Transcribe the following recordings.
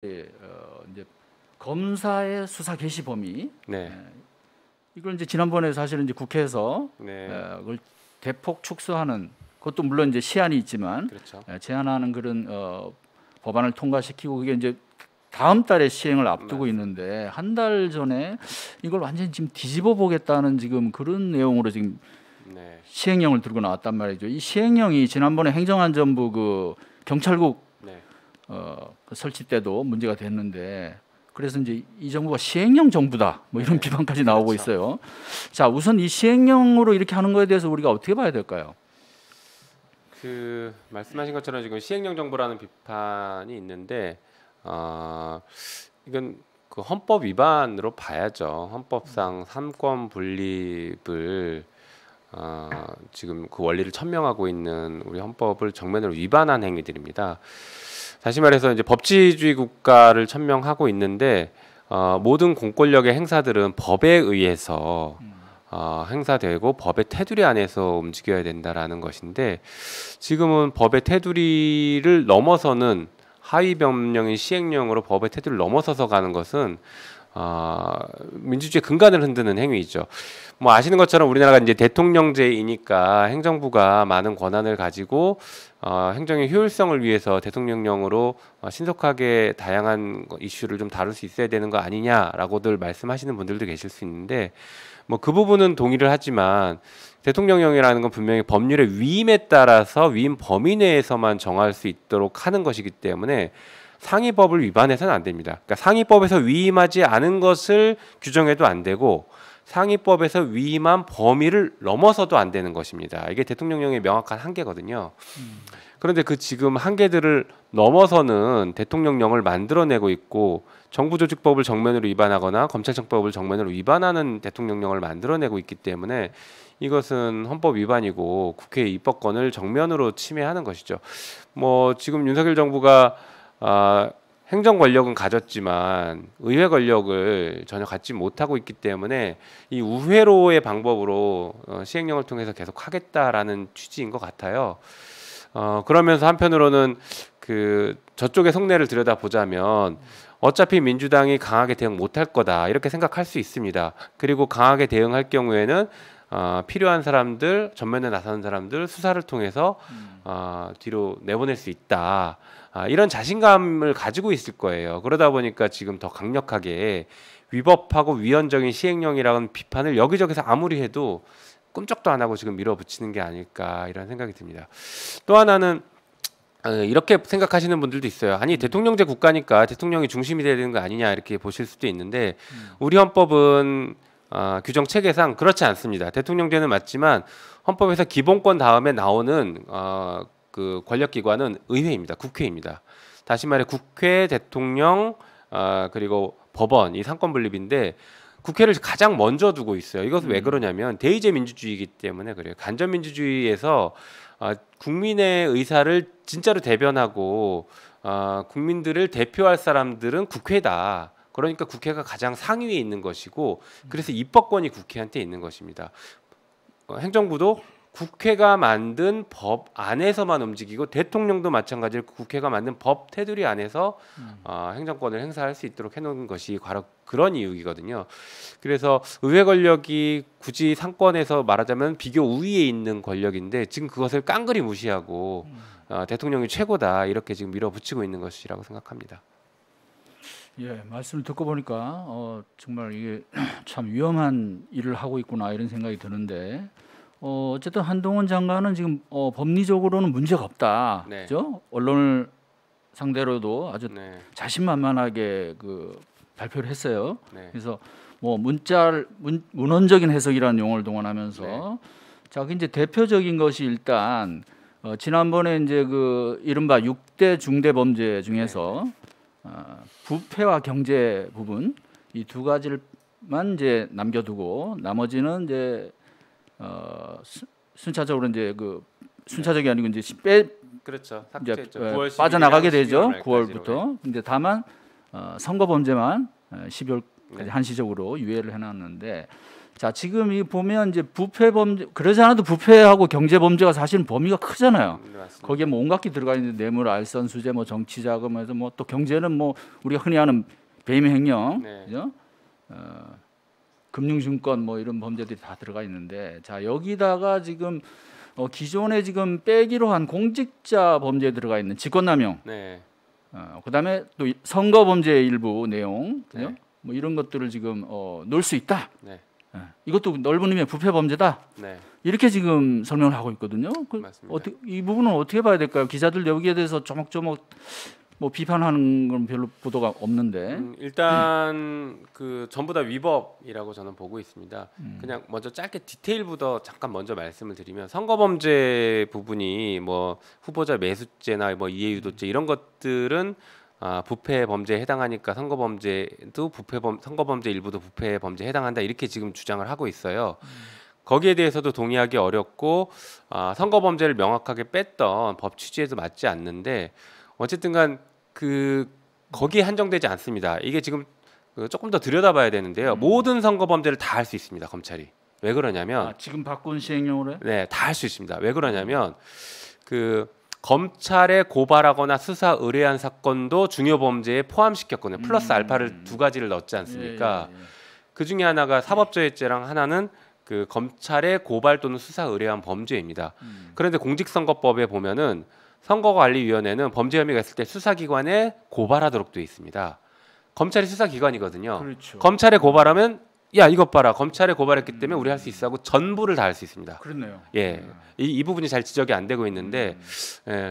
이제 검사의 수사 개시 범위. 네. 이걸 이제 지난번에 사실은 이제 국회에서 네. 그걸 대폭 축소하는 그것도 물론 이제 시한이 있지만 그렇죠. 제한하는 그런 법안을 통과시키고 그게 이제 다음 달에 시행을 앞두고 맞습니다. 있는데 한 달 전에 이걸 완전히 지금 뒤집어 보겠다는 지금 그런 내용으로 지금 네. 시행령을 들고 나왔단 말이죠. 이 시행령이 지난번에 행정안전부 그 경찰국 네. 그 설치 때도 문제가 됐는데 그래서 이제 이 정부가 시행령 정부다 뭐 이런 네. 비판까지 나오고 그렇죠. 있어요. 자, 우선 이 시행령으로 이렇게 하는 거에 대해서 우리가 어떻게 봐야 될까요? 그 말씀하신 것처럼 지금 시행령 정부라는 비판이 있는데 이건 그 헌법 위반으로 봐야죠. 헌법상 삼권 분립을 지금 그 원리를 천명하고 있는 우리 헌법을 정면으로 위반한 행위들입니다. 다시 말해서 이제 법치주의 국가를 천명하고 있는데 모든 공권력의 행사들은 법에 의해서 행사되고 법의 테두리 안에서 움직여야 된다라는 것인데 지금은 법의 테두리를 넘어서는 하위 법령인 시행령으로 법의 테두리를 넘어서서 가는 것은 민주주의 근간을 흔드는 행위이죠. 뭐 아시는 것처럼 우리나라가 이제 대통령제이니까 행정부가 많은 권한을 가지고 행정의 효율성을 위해서 대통령령으로 신속하게 다양한 이슈를 좀 다룰 수 있어야 되는 거 아니냐라고들 말씀하시는 분들도 계실 수 있는데 뭐 그 부분은 동의를 하지만 대통령령이라는 건 분명히 법률의 위임에 따라서 위임 범위 내에서만 정할 수 있도록 하는 것이기 때문에 상위법을 위반해서는 안 됩니다. 그러니까 상위법에서 위임하지 않은 것을 규정해도 안 되고 상위법에서 위임한 범위를 넘어서도 안 되는 것입니다. 이게 대통령령의 명확한 한계거든요. 그런데 그 지금 한계들을 넘어서는 대통령령을 만들어내고 있고 정부조직법을 정면으로 위반하거나 검찰청법을 정면으로 위반하는 대통령령을 만들어내고 있기 때문에 이것은 헌법 위반이고 국회의 입법권을 정면으로 침해하는 것이죠. 뭐 지금 윤석열 정부가 행정 권력은 가졌지만 의회 권력을 전혀 갖지 못하고 있기 때문에 이 우회로의 방법으로 시행령을 통해서 계속 하겠다라는 취지인 것 같아요. 그러면서 한편으로는 그 저쪽의 속내를 들여다보자면 어차피 민주당이 강하게 대응 못할 거다 이렇게 생각할 수 있습니다. 그리고 강하게 대응할 경우에는 필요한 사람들, 전면에 나서는 사람들 수사를 통해서 뒤로 내보낼 수 있다. 이런 자신감을 가지고 있을 거예요. 그러다 보니까 지금 더 강력하게 위법하고 위헌적인 시행령이라는 비판을 여기저기서 아무리 해도 꿈쩍도 안 하고 지금 밀어붙이는 게 아닐까 이런 생각이 듭니다. 또 하나는 이렇게 생각하시는 분들도 있어요. 아니 대통령제 국가니까 대통령이 중심이 돼야 되는 거 아니냐 이렇게 보실 수도 있는데 우리 헌법은 규정 체계상 그렇지 않습니다. 대통령제는 맞지만 헌법에서 기본권 다음에 나오는 그 권력기관은 의회입니다. 국회입니다. 다시 말해 국회, 대통령 그리고 법원 이 삼권 분립인데 국회를 가장 먼저 두고 있어요. 이것은 왜 그러냐면 대의제 민주주의이기 때문에 그래요. 간접 민주주의에서 국민의 의사를 진짜로 대변하고 국민들을 대표할 사람들은 국회다. 그러니까 국회가 가장 상위에 있는 것이고 그래서 입법권이 국회한테 있는 것입니다. 행정부도 국회가 만든 법 안에서만 움직이고 대통령도 마찬가지로 국회가 만든 법 테두리 안에서 행정권을 행사할 수 있도록 해놓은 것이 바로 그런 이유이거든요. 그래서 의회 권력이 굳이 상권에서 말하자면 비교 우위에 있는 권력인데 지금 그것을 깡그리 무시하고 대통령이 최고다 이렇게 지금 밀어붙이고 있는 것이라고 생각합니다. 예, 말씀을 듣고 보니까 정말 이게 참 위험한 일을 하고 있구나 이런 생각이 드는데 어쨌든 한동훈 장관은 지금 법리적으로는 문제가 없다. 네. 그죠? 언론을 상대로도 아주 네. 자신만만하게 그 발표를 했어요. 네. 그래서 뭐 문헌적인 해석이라는 용어를 동원하면서 자, 그 이제 대표적인 것이 일단 지난번에 이제 그 이른바 6대 중대 범죄 중에서 부패와 경제 부분 이 두 가지를만 이제 남겨두고 나머지는 이제 순차적으로 이제 그 순차적이 아니고 이제 그렇죠. 이제 삭제했죠. 9월 빠져나가게 11일이랑 되죠. 12월 말까지로. 9월부터. 근데 다만 선거 범죄만 12월까지 네. 한시적으로 유예를 해놨는데 자, 지금 이 보면 이제 부패 범죄 그러지 않아도 부패하고 경제 범죄가 사실은 범위가 크잖아요. 맞습니다. 거기에 뭐 온갖 게 들어가 있는데 뇌물, 알선, 수재, 뭐 정치 자금에서 뭐 또 경제는 뭐 우리가 흔히 하는 배임 횡령, 네. 그죠? 금융증권 뭐 이런 범죄들이 다 들어가 있는데, 자 여기다가 지금 기존에 지금 빼기로 한 공직자 범죄에 들어가 있는 직권남용, 네. 그다음에 또 선거 범죄의 일부 내용, 그죠? 네. 뭐 이런 것들을 지금 넣을 수 있다. 네. 이것도 넓은 의미의 부패 범죄다. 네. 이렇게 지금 설명을 하고 있거든요. 맞습니다. 이 부분은 어떻게 봐야 될까요? 기자들 여기에 대해서 조목조목 뭐 비판하는 건 별로 보도가 없는데. 일단 그 전부 다 위법이라고 저는 보고 있습니다. 그냥 먼저 짧게 디테일부터 잠깐 먼저 말씀을 드리면, 선거범죄 부분이 뭐 후보자 매수죄나 뭐 이해유도죄 이런 것들은 부패 범죄에 해당하니까 선거범죄도 선거범죄 일부도 부패 범죄에 해당한다, 이렇게 지금 주장을 하고 있어요. 거기에 대해서도 동의하기 어렵고, 선거범죄를 명확하게 뺐던 법 취지에도 맞지 않는데, 어쨌든간 거기에 한정되지 않습니다. 이게 지금 조금 더 들여다봐야 되는데요. 모든 선거범죄를 다 할 수 있습니다, 검찰이. 왜 그러냐면 지금 바꾼 시행령으로 네, 다 할 수 있습니다. 왜 그러냐면 검찰에 고발하거나 수사 의뢰한 사건도 중요 범죄에 포함시켰거든요. 플러스 알파를 두 가지를 넣지 않습니까? 예. 그 중에 하나가 사법조회죄랑 하나는 그 검찰에 고발 또는 수사 의뢰한 범죄입니다. 그런데 공직선거법에 보면은 선거관리위원회는 범죄 혐의가 있을 때 수사기관에 고발하도록 되어 있습니다. 검찰이 수사기관이거든요. 그렇죠. 검찰에 고발하면 야 이것 봐라, 검찰에 고발했기 때문에 우리 할 수 있어 하고 전부를 다 할 수 있습니다. 그렇네요. 예, 이 부분이 잘 지적이 안 되고 있는데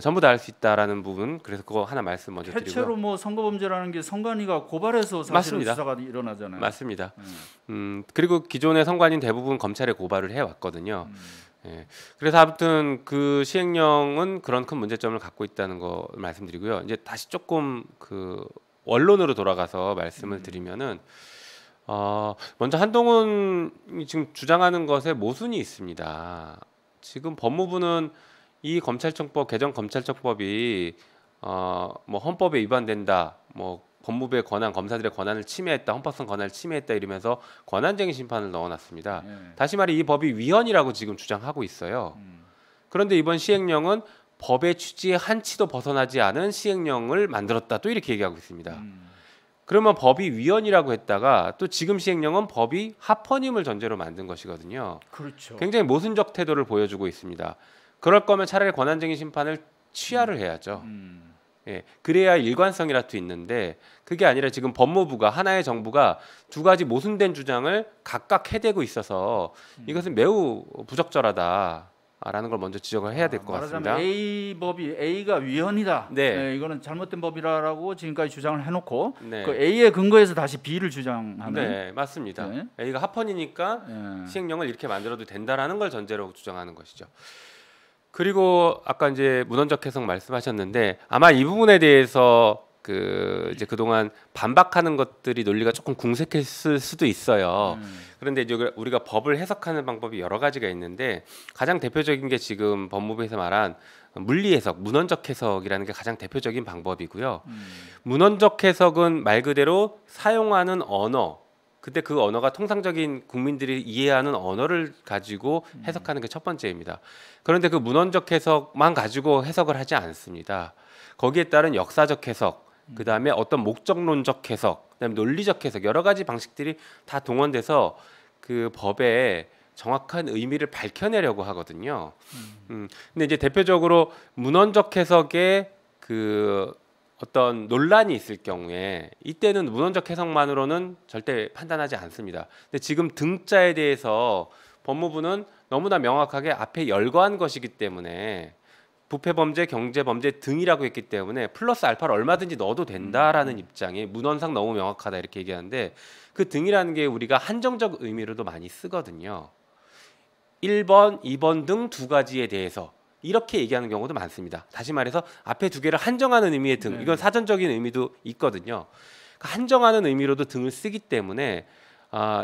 전부 다 할 수 있다라는 부분, 그래서 그거 하나 말씀 먼저 드리고요. 해체로 뭐 선거범죄라는 게 선관위가 고발해서 사실은 맞습니다. 수사가 일어나잖아요. 맞습니다. 그리고 기존의 선관위는 대부분 검찰에 고발을 해왔거든요. 예, 그래서 아무튼 그 시행령은 그런 큰 문제점을 갖고 있다는 거 말씀드리고요. 이제 다시 조금 그 원론으로 돌아가서 말씀을 드리면은 먼저 한동훈이 지금 주장하는 것에 모순이 있습니다. 지금 법무부는 이 검찰청법 개정 검찰청법이 뭐 헌법에 위반된다, 뭐 법무부의 권한, 검사들의 권한을 침해했다, 헌법성 권한을 침해했다 이러면서 권한쟁의 심판을 넣어놨습니다. 다시 말해 이 법이 위헌이라고 지금 주장하고 있어요. 그런데 이번 시행령은 법의 취지에 한치도 벗어나지 않은 시행령을 만들었다, 또 이렇게 얘기하고 있습니다. 그러면 법이 위헌이라고 했다가 또 지금 시행령은 법이 합헌임을 전제로 만든 것이거든요. 그렇죠. 굉장히 모순적 태도를 보여주고 있습니다. 그럴 거면 차라리 권한쟁의 심판을 취하를 해야죠. 예, 그래야 일관성이라도 있는데 그게 아니라 지금 법무부가, 하나의 정부가 두 가지 모순된 주장을 각각 해대고 있어서 이것은 매우 부적절하다라는 걸 먼저 지적을 해야 될 것 같습니다. 말하자면 A 법이 A가 위헌이다. 네. 이거는 잘못된 법이라고 지금까지 주장을 해놓고 네. 그 A에 근거해서 다시 B를 주장하는. 네, 맞습니다. 네. A가 합헌이니까 예. 시행령을 이렇게 만들어도 된다라는 걸 전제로 주장하는 것이죠. 그리고 아까 이제 문헌적 해석 말씀하셨는데 아마 이 부분에 대해서 이제 그동안 반박하는 것들이 논리가 조금 궁색했을 수도 있어요. 그런데 이제 우리가 법을 해석하는 방법이 여러 가지가 있는데 가장 대표적인 게 지금 법무부에서 말한 물리 해석, 문헌적 해석이라는 게 가장 대표적인 방법이고요. 문헌적 해석은 말 그대로 사용하는 언어, 근데 그 언어가 통상적인 국민들이 이해하는 언어를 가지고 해석하는 게 첫 번째입니다. 그런데 그 문헌적 해석만 가지고 해석을 하지 않습니다. 거기에 따른 역사적 해석, 그 다음에 어떤 목적론적 해석, 그다음에 논리적 해석, 여러 가지 방식들이 다 동원돼서 그 법의 정확한 의미를 밝혀내려고 하거든요. 근데 이제 대표적으로 문헌적 해석에 어떤 논란이 있을 경우에 이때는 문헌적 해석만으로는 절대 판단하지 않습니다. 근데 지금 등자에 대해서 법무부는 너무나 명확하게 앞에 열거한 것이기 때문에 부패범죄, 경제범죄 등이라고 했기 때문에 플러스 알파를 얼마든지 넣어도 된다라는 입장이 문헌상 너무 명확하다 이렇게 얘기하는데 그 등이라는 게 우리가 한정적 의미로도 많이 쓰거든요. 1번, 2번 등 두 가지에 대해서 이렇게 얘기하는 경우도 많습니다. 다시 말해서 앞에 두 개를 한정하는 의미의 등, 이건 사전적인 의미도 있거든요. 한정하는 의미로도 등을 쓰기 때문에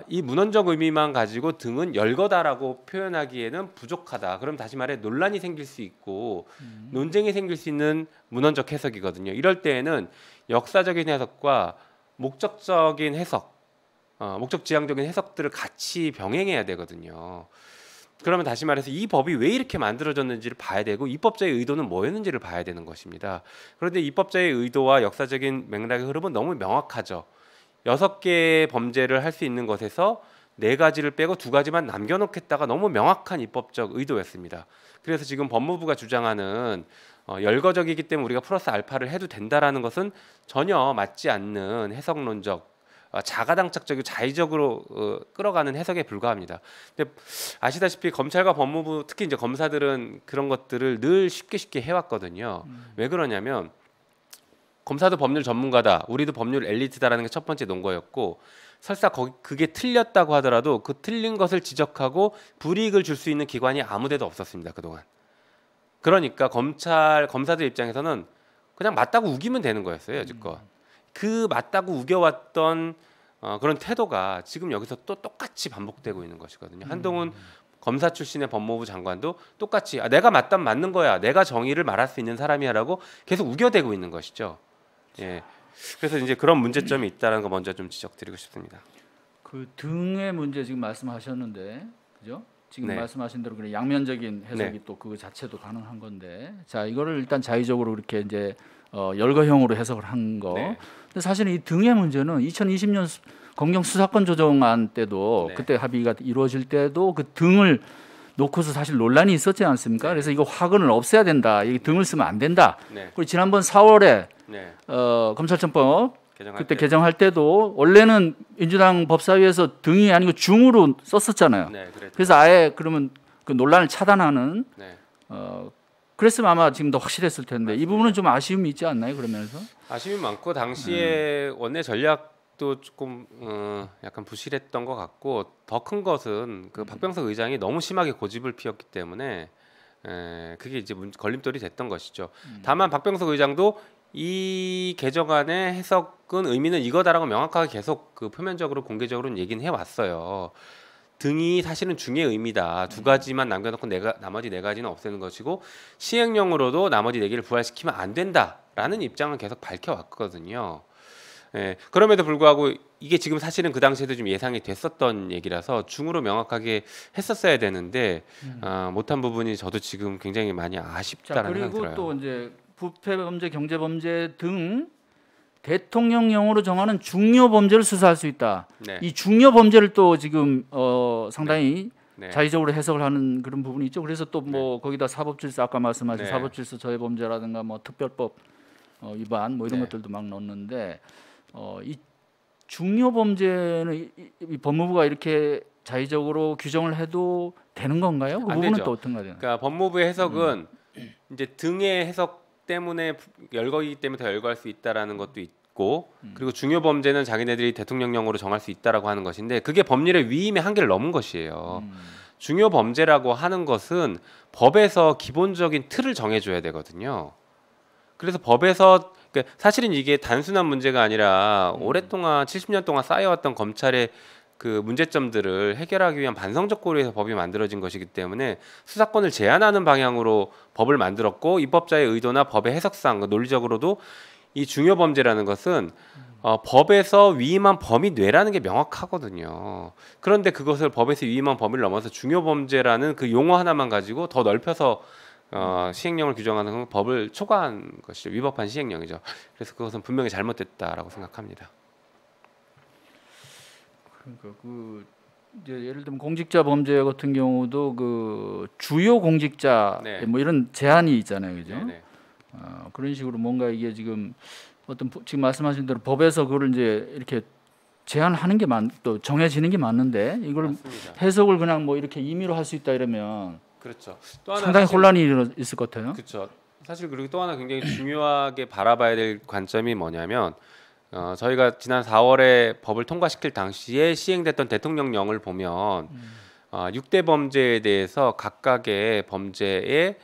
이 문헌적 의미만 가지고 등은 열거다라고 표현하기에는 부족하다. 그럼 다시 말해 논란이 생길 수 있고 논쟁이 생길 수 있는 문헌적 해석이거든요. 이럴 때에는 역사적인 해석과 목적적인 해석, 목적지향적인 해석들을 같이 병행해야 되거든요. 그러면 다시 말해서 이 법이 왜 이렇게 만들어졌는지를 봐야 되고 입법자의 의도는 뭐였는지를 봐야 되는 것입니다. 그런데 입법자의 의도와 역사적인 맥락의 흐름은 너무 명확하죠. 6개의 범죄를 할 수 있는 것에서 4가지를 빼고 2가지만 남겨놓겠다가 너무 명확한 입법적 의도였습니다. 그래서 지금 법무부가 주장하는 열거적이기 때문에 우리가 플러스 알파를 해도 된다라는 것은 전혀 맞지 않는 해석론적 자가당착적이고 자의적으로 끌어가는 해석에 불과합니다. 근데 아시다시피 검찰과 법무부 특히 이제 검사들은 그런 것들을 늘 쉽게 해왔거든요. 왜 그러냐면 검사도 법률 전문가다, 우리도 법률 엘리트다라는 게 첫 번째 논거였고 설사 그게 틀렸다고 하더라도 그 틀린 것을 지적하고 불이익을 줄 수 있는 기관이 아무데도 없었습니다. 그동안. 그러니까 검사들 입장에서는 그냥 맞다고 우기면 되는 거였어요. 여지껏. 그 맞다고 우겨왔던 그런 태도가 지금 여기서 또 똑같이 반복되고 있는 것이거든요. 한동훈 검사 출신의 법무부 장관도 똑같이 내가 맞다면 맞는 거야, 내가 정의를 말할 수 있는 사람이야라고 계속 우겨대고 있는 것이죠. 예. 그래서 이제 그런 문제점이 있다는 거 먼저 좀 지적드리고 싶습니다. 그 등의 문제 지금 말씀하셨는데, 그죠? 지금 네. 말씀하신 대로 그냥 양면적인 해석이 네. 또 그 자체도 가능한 건데, 자 이거를 일단 자의적으로 이렇게 이제 열거형으로 해석을 한 거. 네. 근데 사실은 이 등의 문제는 2020년 검경 수사권 조정안 때도 네. 그때 합의가 이루어질 때도 그 등을 놓고서 사실 논란이 있었지 않습니까? 그래서 이거 화근을 없애야 된다. 이 등을 쓰면 안 된다. 네. 그리고 지난번 4월에 네. 검찰청법 개정할 그때 때. 개정할 때도 원래는 민주당 법사위에서 등이 아니고 중으로 썼었잖아요. 네, 그랬죠. 그래서 아예 그러면 그 논란을 차단하는 네. 그랬으면 아마 지금 더 확실했을 텐데 이 맞습니다. 부분은 좀 아쉬움이 있지 않나요? 그러면서 아쉬움이 많고 당시에 원내 전략도 조금 약간 부실했던 것 같고 더 큰 것은 그 박병석 의장이 너무 심하게 고집을 피웠기 때문에 그게 이제 걸림돌이 됐던 것이죠. 다만 박병석 의장도 이 개정안의 해석은 의미는 이거다라고 명확하게 계속 그 표면적으로 공개적으로는 얘기는 해왔어요. 등이 사실은 중의 의미다. 2가지만 남겨놓고 나머지 4가지는 없애는 것이고 시행령으로도 나머지 4개를 부활시키면 안 된다라는 입장을 계속 밝혀왔거든요. 예, 그럼에도 불구하고 이게 지금 사실은 그 당시에도 좀 예상이 됐었던 얘기라서 중으로 명확하게 했었어야 되는데 못한 부분이 저도 지금 굉장히 많이 자 아쉽다는 생각이 그리고 들어요. 또 이제 부패범죄, 경제범죄 등 대통령령으로 정하는 중요 범죄를 수사할 수 있다. 네. 이 중요 범죄를 또 지금 상당히 네. 자의적으로 해석을 하는 그런 부분이 있죠. 그래서 또 뭐 거기다 사법질서 아까 말씀하신 네. 사법질서 저해 범죄라든가 뭐 특별법 위반 뭐 이런 네. 것들도 막 넣었는데 이 중요 범죄는 이 법무부가 이렇게 자의적으로 규정을 해도 되는 건가요? 그 안 부분은 되죠. 또 어떤가 되나요? 그러니까 법무부의 해석은 이제 등의 해석 때문에 열거이기 때문에 더 열거할 수 있다라는 것도 있고 그리고 중요 범죄는 자기네들이 대통령령으로 정할 수 있다라고 하는 것인데 그게 법률의 위임의 한계를 넘은 것이에요. 중요 범죄라고 하는 것은 법에서 기본적인 틀을 정해줘야 되거든요. 그래서 법에서 그러니까 사실은 이게 단순한 문제가 아니라 오랫동안 70년 동안 쌓여왔던 검찰의 그 문제점들을 해결하기 위한 반성적 고려에서 법이 만들어진 것이기 때문에 수사권을 제한하는 방향으로 법을 만들었고 입법자의 의도나 법의 해석상 논리적으로도 이 중요 범죄라는 것은 법에서 위임한 범위 뇌라는 게 명확하거든요. 그런데 그것을 법에서 위임한 범위를 넘어서 중요 범죄라는 그 용어 하나만 가지고 더 넓혀서 시행령을 규정하는 건 법을 초과한 것이죠. 위법한 시행령이죠. 그래서 그것은 분명히 잘못됐다라고 생각합니다. 그러니까 그 이제 예를 들면 공직자 범죄 같은 경우도 그 주요 공직자 네. 뭐 이런 제한이 있잖아요, 그죠? 네네. 그런 식으로 뭔가 이게 지금 어떤 지금 말씀하신 대로 법에서 그걸 이제 이렇게 제한하는 게 또 정해지는 게 맞는데 이걸 맞습니다. 해석을 그냥 뭐 이렇게 임의로 할 수 있다 이러면 그렇죠. 또 하나 상당히 사실- 혼란이 있을 것 같아요. 그렇죠. 사실 그리고 또 하나 굉장히 중요하게 바라봐야 될 관점이 뭐냐면 저희가 지난 4월에 법을 통과시킬 당시에 시행됐던 대통령령을 보면 6대 범죄에 대해서 각각의 범죄의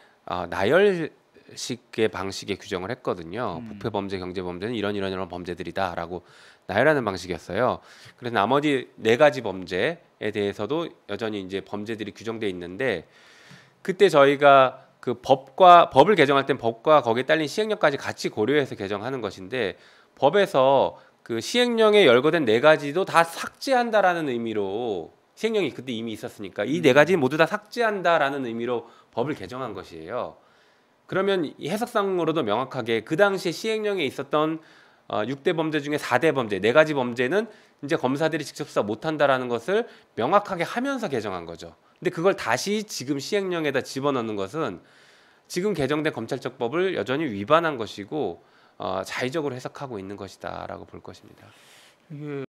나열식의 방식의 규정을 했거든요. 부패 범죄, 경제 범죄는 이런 범죄들이다라고 나열하는 방식이었어요. 그래서 나머지 4가지 범죄에 대해서도 여전히 이제 범죄들이 규정돼 있는데 그때 저희가 그 법을 개정할 땐 법과 거기에 딸린 시행령까지 같이 고려해서 개정하는 것인데 법에서 그 시행령에 열거된 4가지도 다 삭제한다라는 의미로 시행령이 그때 이미 있었으니까 이 4가지 모두 다 삭제한다라는 의미로 법을 개정한 것이에요. 그러면 이 해석상으로도 명확하게 그 당시에 시행령에 있었던 6대 범죄 중에 4대 범죄, 4가지 범죄는 이제 검사들이 직접 수사 못한다라는 것을 명확하게 하면서 개정한 거죠. 근데 그걸 다시 지금 시행령에다 집어넣는 것은 지금 개정된 검찰청법을 여전히 위반한 것이고 자의적으로 해석하고 있는 것이다라고 볼 것입니다. 이게